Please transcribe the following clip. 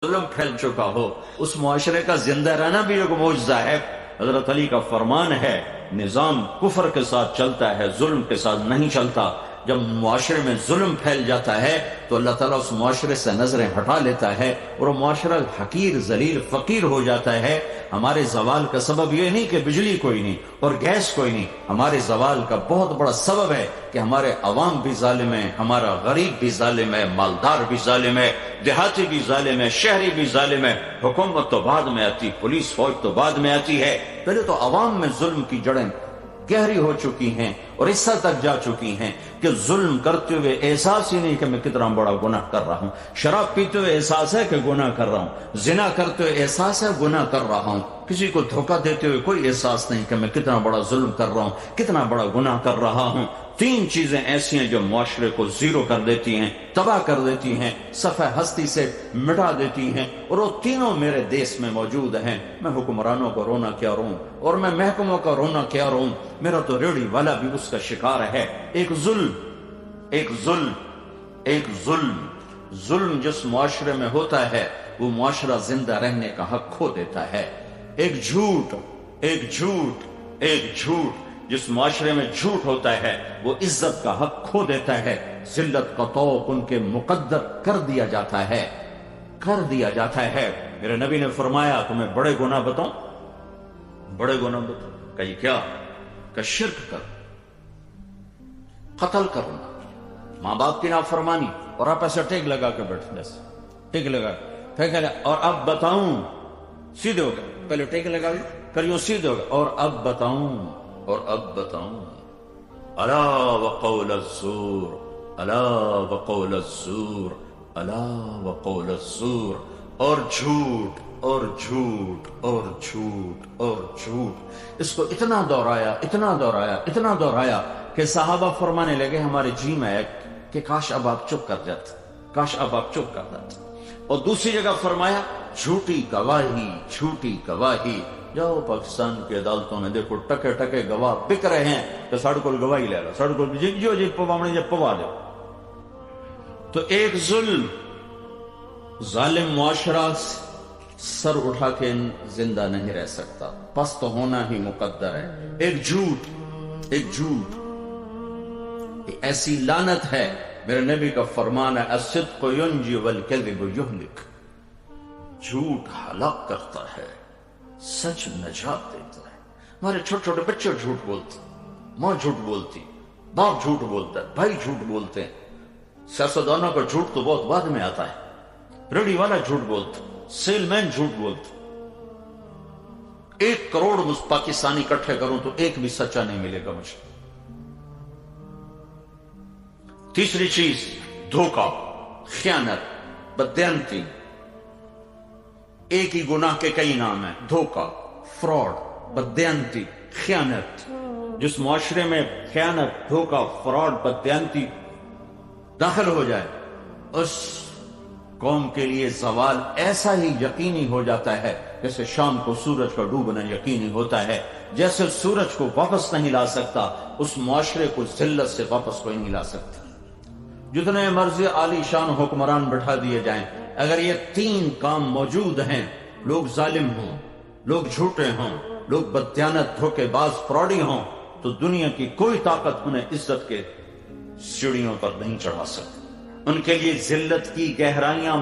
ظلم پھیل چکا ہو، اس معاشرے کا زندہ رہنا بھی ایک معجزہ ہے۔ حضرت علی کا فرمان ہے، نظام کفر کے ساتھ چلتا ہے، ظلم کے ساتھ نہیں چلتا۔ جب معاشرے میں ظلم پھیل جاتا ہے تو اللہ تعالیٰ اس معاشرے سے نظریں ہٹا لیتا ہے اور وہ معاشرہ حقیر، ذلیل، فقیر ہو جاتا ہے۔ ہمارے زوال کا سبب یہ نہیں کہ بجلی کوئی نہیں اور گیس کوئی نہیں، ہمارے زوال کا بہت بڑا سبب ہے کہ ہمارے عوام بھی ظالم ہیں، ہمارا غریب بھی ظالم ہے، مالدار بھی ظالم ہے، دیہاتی بھی ظالم ہے، شہری بھی ظالم ہے۔ حکومت تو بعد میں آتی، پولیس فوج تو بعد میں آتی ہے، پہلے تو عوام میں ظلم کی جڑیں گہری ہو چکی ہیں اور اس حد تک جا چکی ہیں کہ ظلم کرتے ہوئے احساس ہی نہیں کہ میں کتنا بڑا گناہ کر رہا ہوں۔ شراب پیتے ہوئے احساس ہے کہ گناہ کر رہا ہوں، زنا کرتے ہوئے احساس ہے گناہ کر رہا ہوں، کسی کو دھوکہ دیتے ہوئے کوئی احساس نہیں کہ میں کتنا بڑا ظلم کر رہا ہوں، کتنا بڑا گناہ کر رہا ہوں۔ تین چیزیں ایسی ہیں جو معاشرے کو زیرو کر دیتی ہیں، تباہ کر دیتی ہیں، صفحہ ہستی سے مٹا دیتی ہیں، اور وہ تینوں میرے دیس میں موجود ہیں۔ میں حکمرانوں کو رونا کیا روں اور میں محکموں کا رونا کیا روں، میرا تو ریڑھی والا بھی اس کا شکار ہے۔ ایک ظلم جس معاشرے میں ہوتا ہے وہ معاشرہ زندہ رہنے کا حق کھو دیتا ہے۔ ایک جھوٹ جس معاشرے میں جھوٹ ہوتا ہے وہ عزت کا حق کھو دیتا ہے، ذلت کا طوق ان کے مقدر کر دیا جاتا ہے۔ میرے نبی نے فرمایا تمہیں بڑے گناہ بتاؤں؟ کہ یہ کیا؟ کہ شرک کر، قتل کرنا، ماں باپ کی نافرمانی، اور آپ ایسا ٹیک لگا کے بیٹھتے، ٹیک لگا پھر اور اب بتاؤں، سیدھے ہو گئے، پہلے ٹیک لگا پھر یوں سیدھے ہو گئے، اور اب بتاؤں الا وقول الزور، اور جھوٹ اور جھوٹ اور جھوٹ اور جھوٹ۔ اس کو اتنا دہرایا کہ صحابہ فرمانے لگے ہمارے جی میں کہ کاش اب آپ چپ کر جاتے۔ اور دوسری جگہ فرمایا جھوٹی گواہی، جاؤ پاکستان کی عدالتوں میں دیکھو ٹکے گواہ بک رہے ہیں کہ ساڑھے کو گواہی لے رہا، ساڑھے کو جی پوا دے۔ تو ایک ظالم معاشرہ سر اٹھا کے زندہ نہیں رہ سکتا، پس تو ہونا ہی مقدر ہے۔ ایک جھوٹ ایسی لعنت ہے، میرے نبی کا فرمان ہے الصدق ینجی والکذب یہلک، جھوٹ ہلاک کرتا ہے، سچ نجات دیتا ہے۔ ہمارے چھوٹے چھوٹے بچے جھوٹ بولتے، ماں جھوٹ بولتی، باپ جھوٹ بولتا ہے، بھائی جھوٹ بولتے ہیں۔ سیاستدانوں کا جھوٹ تو بہت بعد میں آتا ہے، ریڑھی والا جھوٹ بولتا، سیل مین جھوٹ بولتا۔ 1 کروڑ پاکستانی اکٹھے کروں تو ایک بھی سچا نہیں ملے گا مجھے۔ تیسری چیز دھوکہ، خیانت، بددیانتی۔ ایک ہی گناہ کے کئی نام ہیں، دھوکہ، فراڈ، بددیانتی، خیانت۔ جس معاشرے میں خیانت، دھوکہ، فراڈ، بددیانتی داخل ہو جائے اس قوم کے لیے زوال ایسا ہی یقینی ہو جاتا ہے جیسے شام کو سورج کا ڈوبنا یقینی ہوتا ہے۔ جیسے سورج کو واپس نہیں لا سکتا، اس معاشرے کو ذلت سے واپس کوئی نہیں لا سکتا۔ جتنے مرضی عالی شان حکمران بٹھا دیے جائیں، اگر یہ 3 کام موجود ہیں، لوگ ظالم ہوں، لوگ جھوٹے ہوں، لوگ بددیانت، دھوکے باز، فراڈی ہوں، تو دنیا کی کوئی طاقت انہیں عزت کے سیڑھیوں پر نہیں چڑھا سکتی۔ ان کے لیے ذلت کی گہرائیاں